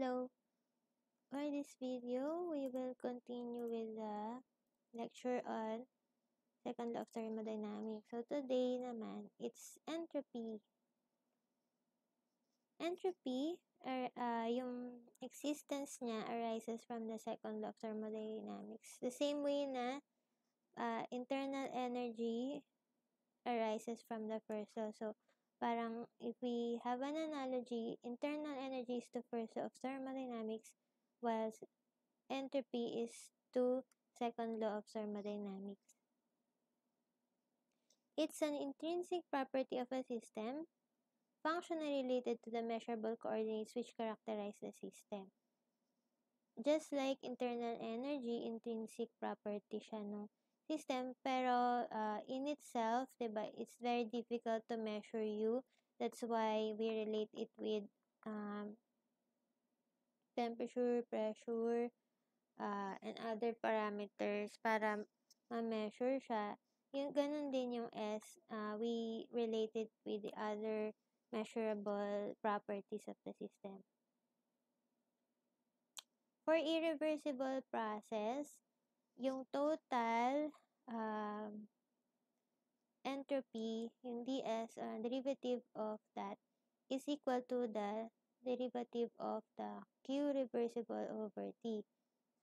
Hello. For this video, we will continue with the lecture on second law of thermodynamics. So today naman, it's entropy. Entropy, yung existence niya arises from the second law of thermodynamics. The same way na internal energy arises from the first law. So, parang if we have an analogy, internal energy is the first law of thermodynamics, while entropy is to second law of thermodynamics. It's an intrinsic property of a system, functionally related to the measurable coordinates which characterize the system. Just like internal energy, intrinsic property siya ng system, pero in itself, diba, it's very difficult to measure U. That's why we relate it with temperature, pressure, and other parameters para ma-measure siya. Yung ganun din yung S, we relate it with the other measurable properties of the system. For irreversible process, yung total entropy, yung ds, derivative of that, is equal to the derivative of the Q reversible over T.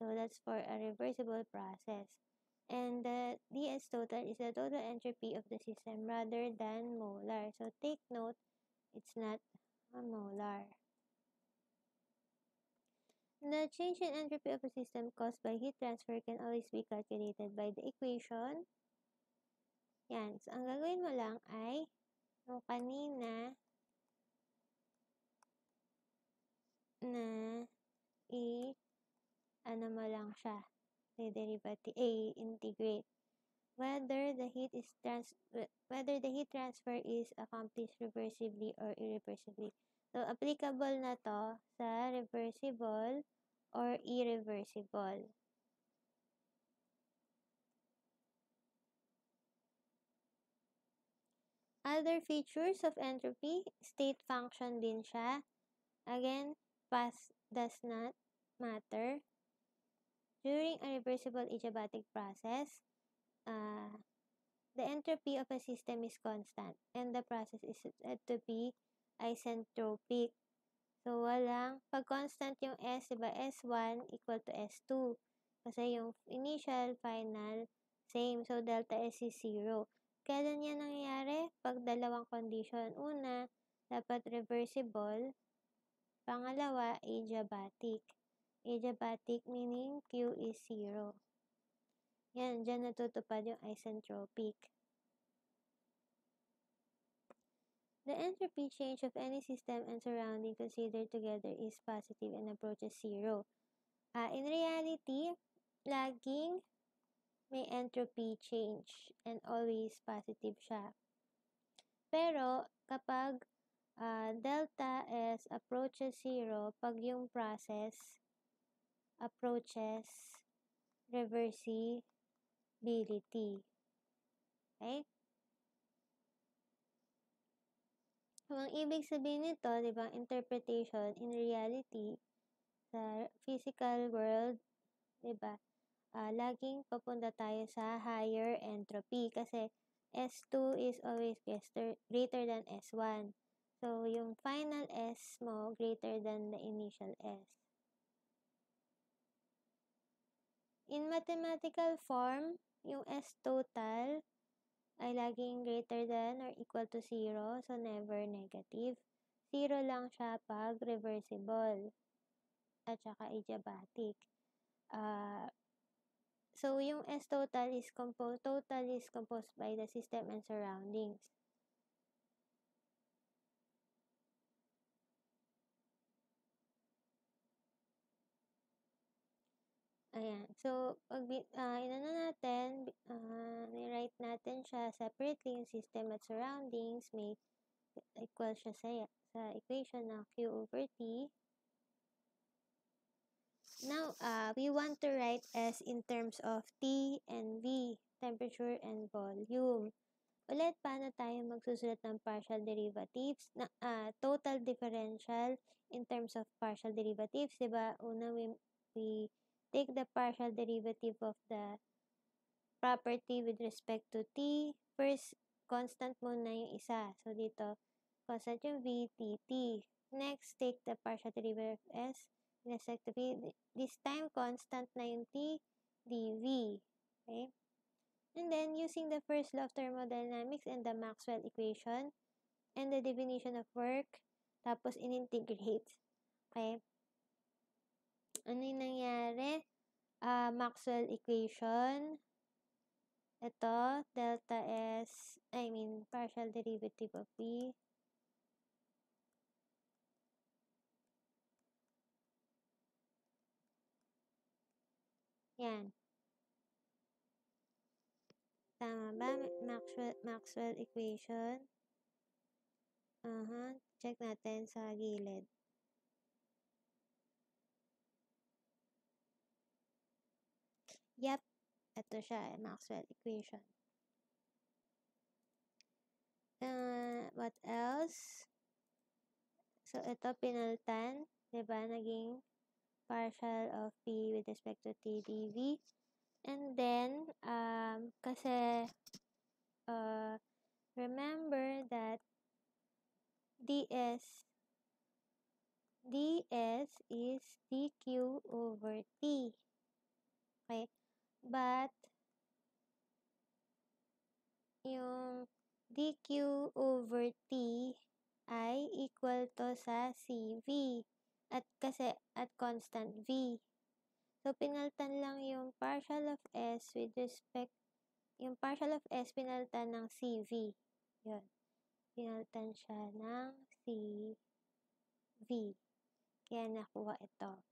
So that's for a reversible process. And the ds total is the total entropy of the system rather than molar. So take note, it's not a molar. The change in entropy of a system caused by heat transfer can always be calculated by the equation. Yan. So, ang gagawin mo lang ay, yung kanina na ano mo lang siya, derivative, integrate. Whether the heat transfer is accomplished reversibly or irreversibly. So, applicable na to sa reversible or irreversible. Other features of entropy, state function din siya. Again, path does not matter. During a reversible adiabatic process, the entropy of a system is constant and the process is said to be isentropic. So, pag constant yung S, diba, S1 equal to S2. Kasi yung initial, final, same. So, delta S is 0. Kailan yan nangyayari? Pag dalawang condition. Una, dapat reversible. Pangalawa, adiabatic. Adiabatic meaning Q is 0. Yan, dyan natutupad yung isentropic. The entropy change of any system and surrounding considered together is positive and approaches 0. In reality, laging may entropy change and always positive siya. Pero, kapag delta S approaches 0, pag yung process approaches reversibility. Okay? So, ang ibig sabihin nito, di ba, interpretation in reality, sa physical world, di ba, laging papunta tayo sa higher entropy kasi S2 is always greater than S1. So, yung final S mo greater than the initial S. In mathematical form, yung S total ay laging greater than or equal to 0, so never negative. 0 lang siya pag reversible at saka adiabatic. So, yung S total is composed by the system and surroundings. Ayan. So, pag ni-write natin siya separately, yung system at surroundings, may equal siya sa equation na Q over T. Now, we want to write S in terms of T and V, temperature and volume. ulit paano tayo magsusulat ng partial derivatives, total differential in terms of partial derivatives, diba? Una, we take the partial derivative of the property with respect to t. First, constant muna yung isa. So, dito, constant yung v, tt. Next, take the partial derivative of s with respect to v. This time, constant na yung t, dv. Okay? And then, using the first law of thermodynamics and the Maxwell equation and the definition of work, tapos in-integrate. Okay? Ano yung nangyari? Maxwell equation. Ito, delta S, partial derivative of V. Yan. Tama ba? Maxwell equation. Check natin sa gilid. Yep. Ito siya, Maxwell equation. What else? So, ito pinalitan. Diba? Naging partial of P with respect to T dV. And then, kasi, remember that ds is dq over t. Okay? But, yung dq over t ay equal to sa cv. At kasi, at constant v. So, pinalitan lang yung partial of s with respect, yung partial of s pinalitan ng cv. Yun. Pinalitan siya ng cv. Kaya nakuha ito.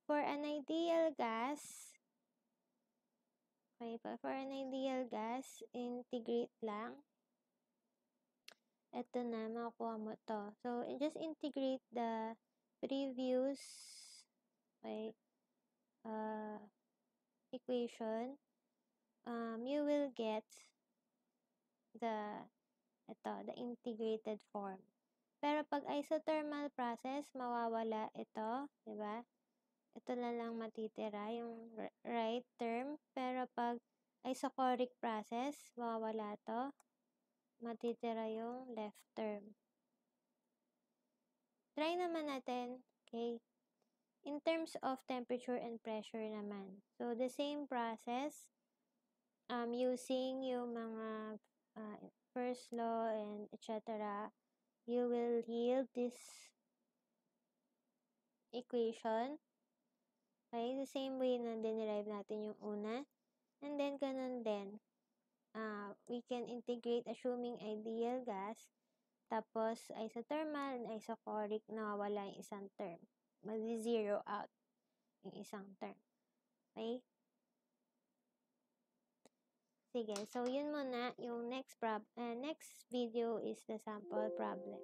For an ideal gas, for an ideal gas, integrate lang. Ito na, makukuha mo to. So, just integrate the previous equation. You will get the integrated form. Pero pag isothermal process, mawawala ito, di ba? Ito na lang matitira, yung right term. Pero pag isochoric process, mawawala to. Matitira yung left term. Try naman natin, okay? In terms of temperature and pressure naman. So, the same process, using yung mga first law and etc., you will yield this equation. Okay? The same way na dinerive natin yung una. And then, ganun din. We can integrate assuming ideal gas. Tapos, isothermal and isochoric, nawawala yung isang term. Mag-zero out yung isang term. Okay? Sige, so yun muna. Yung next video is the sample problem.